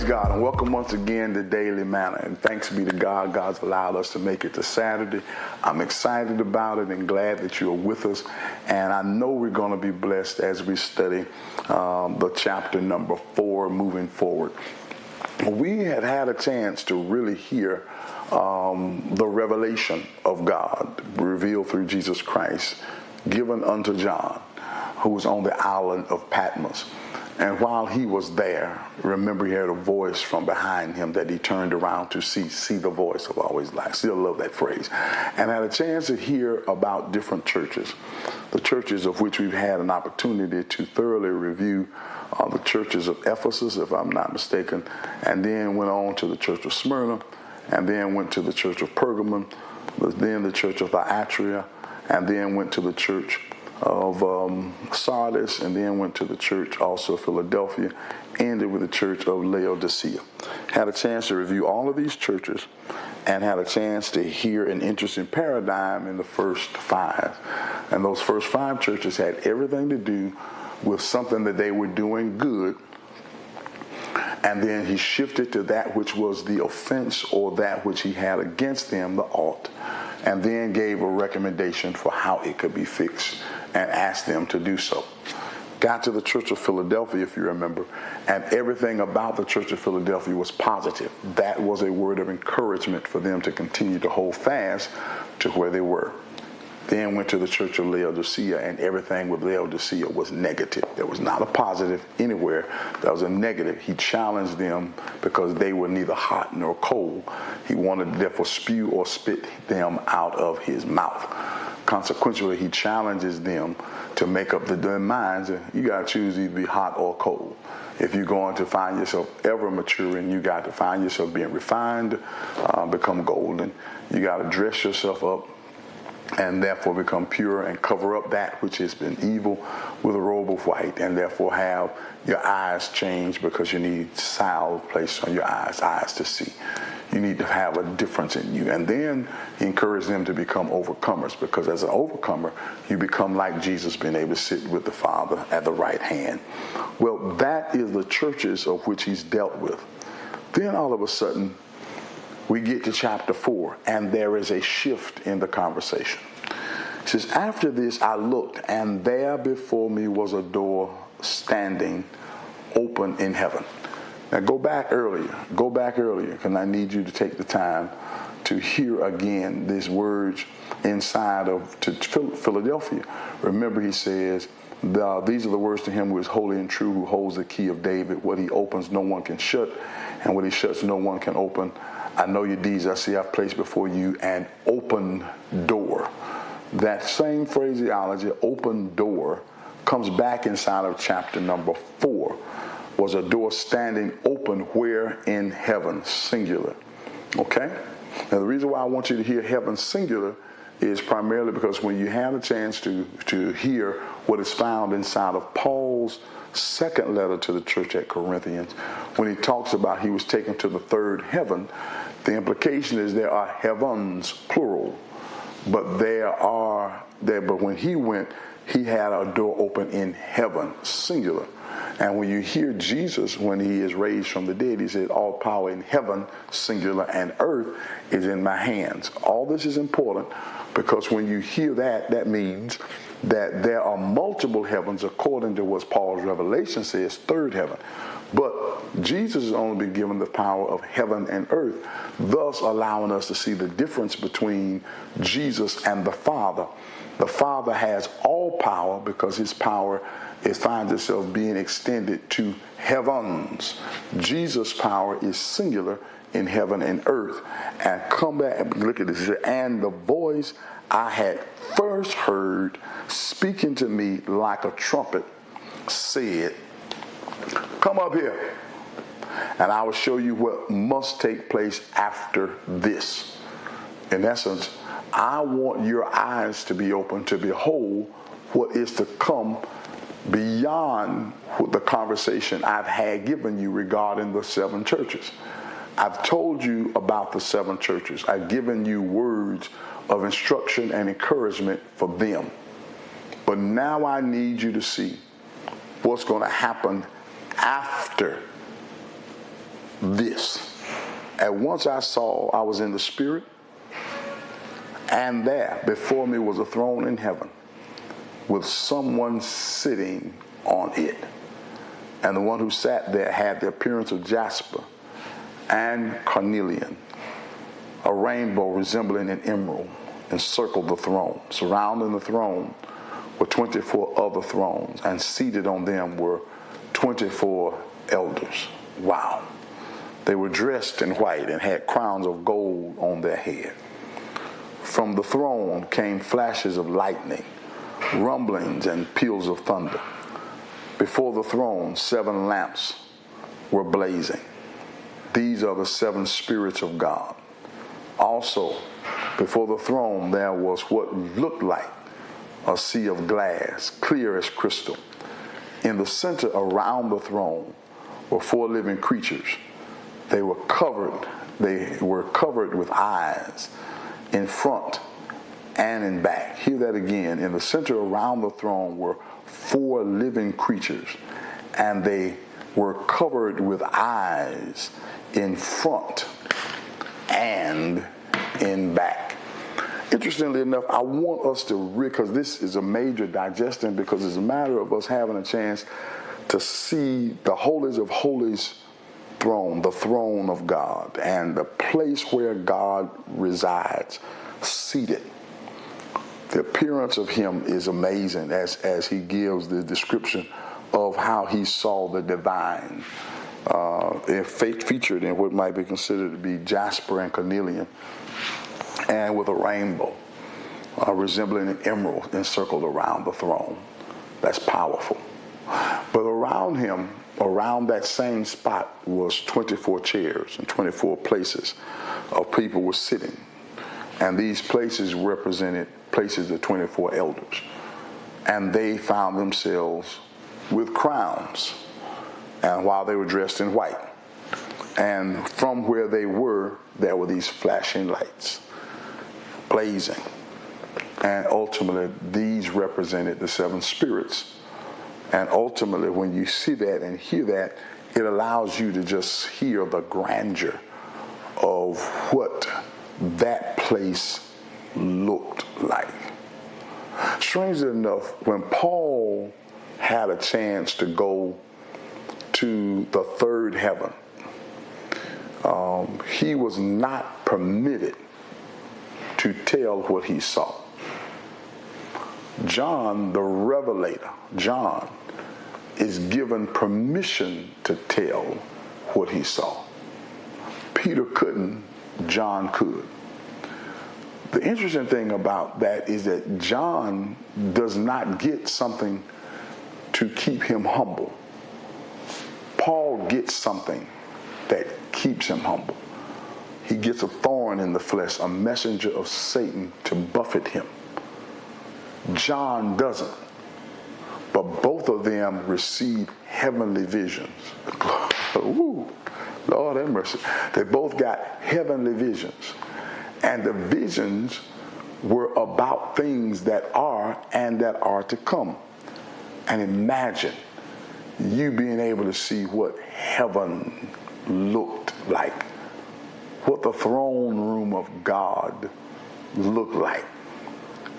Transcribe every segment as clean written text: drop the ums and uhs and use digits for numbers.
God, and welcome once again to Daily Manna. And thanks be to God, God's allowed us to make it to Saturday. I'm excited about it and glad that you're with us. And I know we're going to be blessed as we study the chapter number 4 moving forward. We had a chance to really hear the revelation of God revealed through Jesus Christ, given unto John, who was on the island of Patmos. And while he was there, remember he heard a voice from behind him that he turned around to see the voice. I've always liked, still love that phrase. And had a chance to hear about different churches, the churches of which we've had an opportunity to thoroughly review, the churches of Ephesus, if I'm not mistaken, and then went on to the church of Smyrna, and then went to the church of Pergamum, then the church of Thyatira, and then went to the church of Sardis, and then went to the church also of Philadelphia, ended with the church of Laodicea. Had a chance to review all of these churches and had a chance to hear an interesting paradigm in the first 5. And those first 5 churches had everything to do with something that they were doing good, and then he shifted to that which was the offense or that which he had against them, the ought, and then gave a recommendation for how it could be fixed and asked them to do so. Got to the church of Philadelphia, if you remember, and everything about the church of Philadelphia was positive. That was a word of encouragement for them to continue to hold fast to where they were. Then went to the church of Laodicea, and everything with Laodicea was negative. There was not a positive anywhere. There was a negative. He challenged them because they were neither hot nor cold. He wanted to therefore spew or spit them out of his mouth. Consequently, he challenges them to make up their minds. You got to choose either be hot or cold. If you're going to find yourself ever maturing, you got to find yourself being refined, become golden. You got to dress yourself up and therefore become pure and cover up that which has been evil with a robe of white, and therefore have your eyes changed because you need salve placed on your eyes to see. You need to have a difference in you. And then he encouraged them to become overcomers, because as an overcomer, you become like Jesus, being able to sit with the Father at the right hand. Well, that is the churches of which he's dealt with. Then all of a sudden, we get to chapter 4, and there is a shift in the conversation. It says, after this I looked, and there before me was a door standing open in heaven. Now go back earlier, because I need you to take the time to hear again these words inside of to Philadelphia. Remember, he says, these are the words to him who is holy and true, who holds the key of David. What he opens, no one can shut, and what he shuts, no one can open. I know your deeds. I see I've placed before you an open door. That same phraseology, open door, comes back inside of chapter number 4. Was a door standing open where? In heaven, singular. Okay? Now the reason why I want you to hear heaven singular is primarily because when you have a chance to hear what is found inside of Paul's second letter to the church at Corinthians, when he talks about he was taken to the third heaven, the implication is there are heavens, plural, but but when he went, he had a door open in heaven, singular. And when you hear Jesus, when he is raised from the dead, he said, all power in heaven, singular, and earth is in my hands. All this is important because when you hear that, that means that there are multiple heavens according to what Paul's revelation says, third heaven. But Jesus has only been given the power of heaven and earth, thus allowing us to see the difference between Jesus and the Father. The Father has all power because his power finds itself being extended to heavens. Jesus' power is singular in heaven and earth. And come back and look at this. And the voice I had first heard speaking to me like a trumpet said, come up here, and I will show you what must take place after this. In essence, I want your eyes to be open to behold what is to come beyond the conversation I've had given you regarding the 7 churches. I've told you about the 7 churches. I've given you words of instruction and encouragement for them. But now I need you to see what's going to happen after this. At once I saw, I was in the Spirit, and there before me was a throne in heaven with someone sitting on it. And the one who sat there had the appearance of jasper and carnelian. A rainbow resembling an emerald encircled the throne. Surrounding the throne were 24 other thrones, and seated on them were 24 elders. Wow. They were dressed in white and had crowns of gold on their head. From the throne came flashes of lightning, rumblings, and peals of thunder. Before the throne, 7 lamps were blazing. These are the 7 spirits of God. Also, before the throne, there was what looked like a sea of glass, clear as crystal. In the center around the throne were 4 living creatures. They were covered with eyes in front and in back. Hear that again. In the center around the throne were 4 living creatures, and they were covered with eyes in front and in back. Interestingly enough, I want us to because this is a major digestion, because it's a matter of us having a chance to see the holies of holies throne, the throne of God, and the place where God resides, seated. The appearance of him is amazing as he gives the description of how he saw the divine, featured in what might be considered to be jasper and carnelian, and with a rainbow resembling an emerald encircled around the throne. That's powerful. But around him, around that same spot, was 24 chairs and 24 places of people were sitting. And these places represented places of 24 elders. And they found themselves with crowns, and while they were dressed in white. And from where they were, there were these flashing lights, blazing. And ultimately, these represented the 7 spirits. And ultimately, when you see that and hear that, it allows you to just hear the grandeur of what that place looked like. Strangely enough, when Paul had a chance to go to the third heaven, he was not permitted to tell what he saw. John, the revelator, John, is given permission to tell what he saw. Peter couldn't, John could. The interesting thing about that is that John does not get something to keep him humble. Paul gets something that keeps him humble. He gets a thorn in the flesh, a messenger of Satan to buffet him. John doesn't. But both of them receive heavenly visions. Ooh, Lord have mercy. They both got heavenly visions. And the visions were about things that are and that are to come. And imagine you being able to see what heaven looked like, what the throne room of God looked like,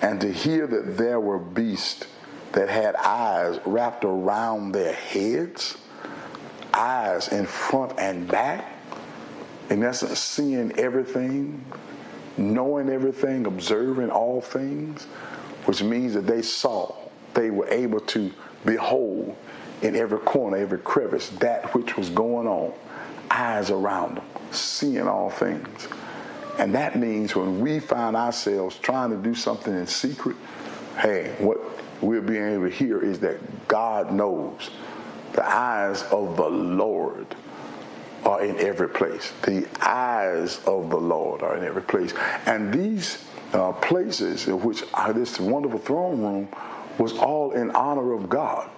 and to hear that there were beasts that had eyes wrapped around their heads, eyes in front and back, in essence seeing everything, knowing everything, observing all things, which means that they were able to behold in every corner, every crevice, that which was going on, eyes around them, seeing all things. And that means when we find ourselves trying to do something in secret, hey, what we're being able to hear is that God knows. The eyes of the Lord are in every place. The eyes of the Lord are in every place. And these places in which this wonderful throne room was all in honor of God,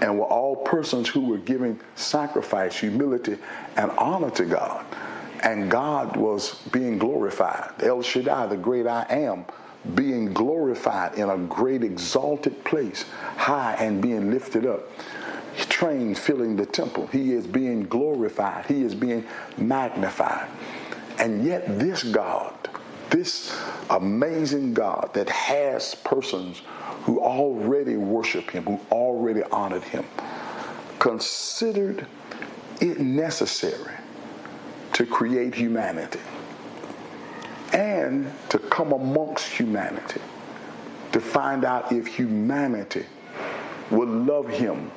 and were all persons who were giving sacrifice, humility, and honor to God. And God was being glorified. El Shaddai, the great I am, being glorified in a great exalted place, high and being lifted up. train filling the temple. He is being glorified. He is being magnified. And yet this God, this amazing God that has persons who already worship him, who already honored him, considered it necessary to create humanity and to come amongst humanity to find out if humanity would love him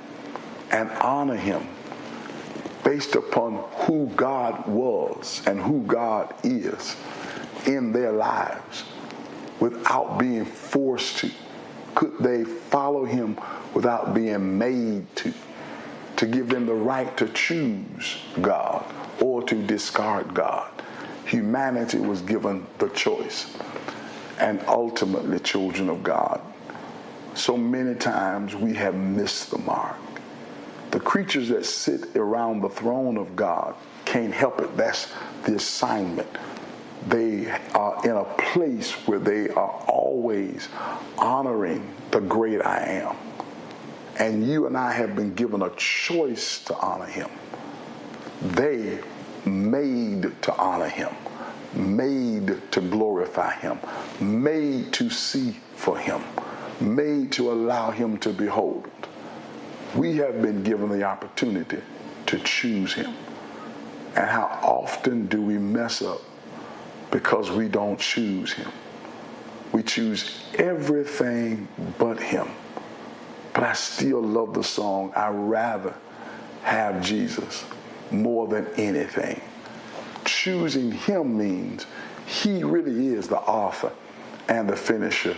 and honor him based upon who God was and who God is in their lives without being forced to. Could they follow him without being made to give them the right to choose God or to discard God? Humanity was given the choice. And ultimately, children of God, so many times we have missed the mark. The creatures that sit around the throne of God can't help it. That's the assignment. They are in a place where they are always honoring the great I am. And you and I have been given a choice to honor him. They made to honor him, made to glorify him, made to see for him, made to allow him to behold. We have been given the opportunity to choose him. And how often do we mess up because we don't choose him? We choose everything but him. But I still love the song, I'd rather have Jesus more than anything. Choosing him means he really is the author and the finisher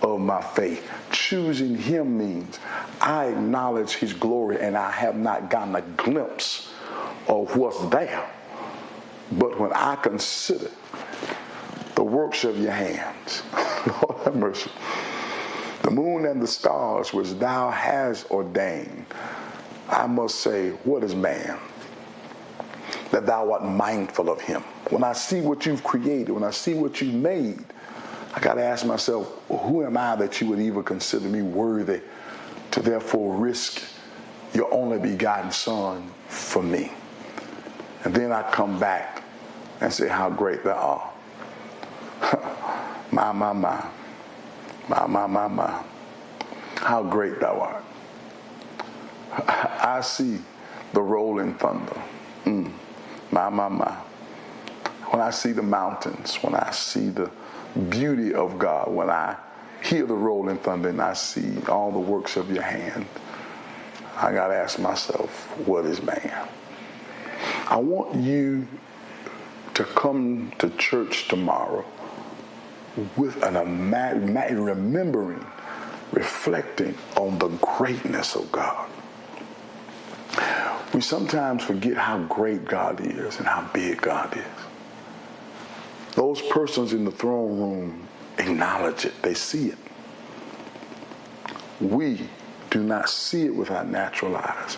of my faith. Choosing him means I acknowledge his glory and I have not gotten a glimpse of what's there. But when I consider the works of your hands, Lord have mercy, the moon and the stars which thou hast ordained, I must say, what is man that thou art mindful of him? When I see what you've created, when I see what you made, I got to ask myself, who am I that you would even consider me worthy to therefore risk your only begotten son for me? And then I come back and say how great thou art. My. How great thou art. I see the rolling thunder. My. When I see the mountains, when I see the beauty of God, when I hear the rolling thunder and I see all the works of your hand, I got to ask myself, what is man? I want you to come to church tomorrow with remembering, reflecting on the greatness of God. We sometimes forget how great God is and how big God is. Those persons in the throne room acknowledge it. They see it. We do not see it with our natural eyes.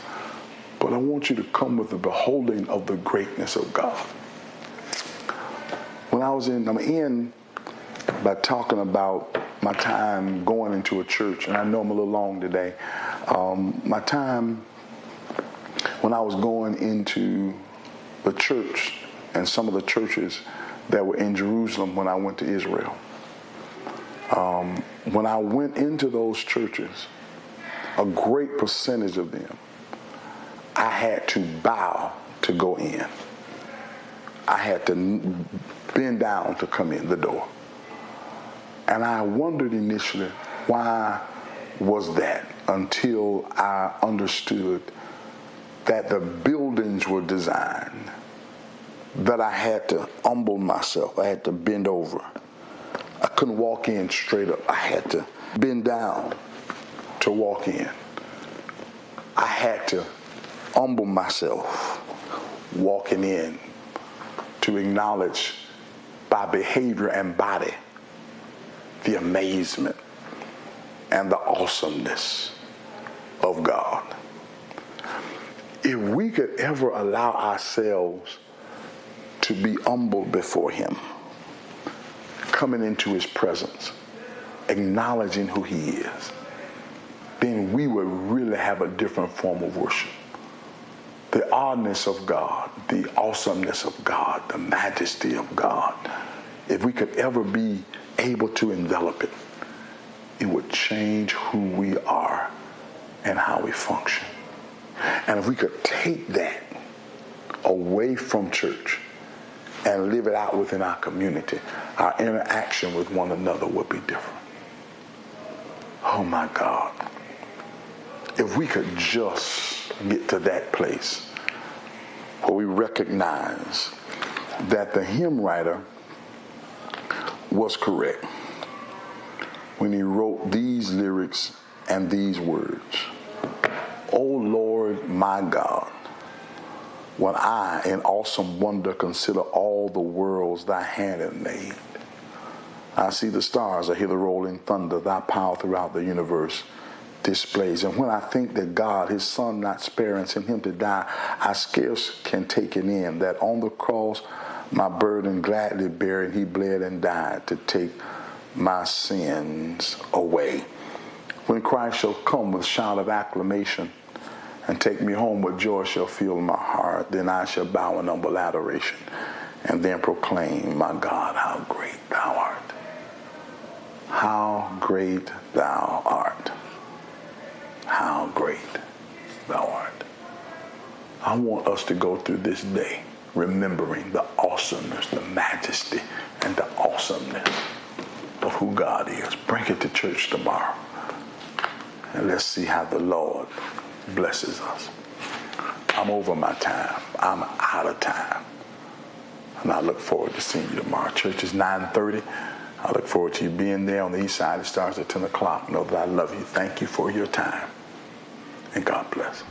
But I want you to come with the beholding of the greatness of God. When I'm in by talking about my time going into a church, and I know I'm a little long today. My time when I was going into the church and some of the churches that were in Jerusalem when I went to Israel. When I went into those churches, a great percentage of them, I had to bow to go in. I had to bend down to come in the door. And I wondered initially, why was that? Until I understood that the buildings were designed, that I had to humble myself. I had to bend over. I couldn't walk in straight up. I had to bend down to walk in. I had to humble myself walking in to acknowledge by behavior and body the amazement and the awesomeness of God. If we could ever allow ourselves to be humbled before him, coming into his presence, acknowledging who he is, then we would really have a different form of worship. The oddness of God, the awesomeness of God, the majesty of God, if we could ever be able to envelop it, it would change who we are and how we function. And if we could take that away from church and live it out within our community, our interaction with one another would be different. Oh my God. If we could just get to that place where we recognize that the hymn writer was correct when he wrote these lyrics and these words. O Lord, my God, when I in awesome wonder consider all the worlds thy hand hath made, I see the stars, I hear the rolling thunder, thy power throughout the universe displays. And when I think that God, his son not sparing, sent him to die, I scarce can take it in that on the cross my burden gladly bearing, he bled and died to take my sins away. When Christ shall come with shout of acclamation and take me home, with joy shall fill my heart, then I shall bow in humble adoration and then proclaim, my God, how great thou art. How great thou art. How great thou art. I want us to go through this day remembering the awesomeness, the majesty, and the awesomeness of who God is. Bring it to church tomorrow. And let's see how the Lord blesses us. I'm over my time. I'm out of time. And I look forward to seeing you tomorrow. Church is 9:30. I look forward to you being there on the east side. It starts at 10 o'clock. Know that I love you. Thank you for your time. And God bless.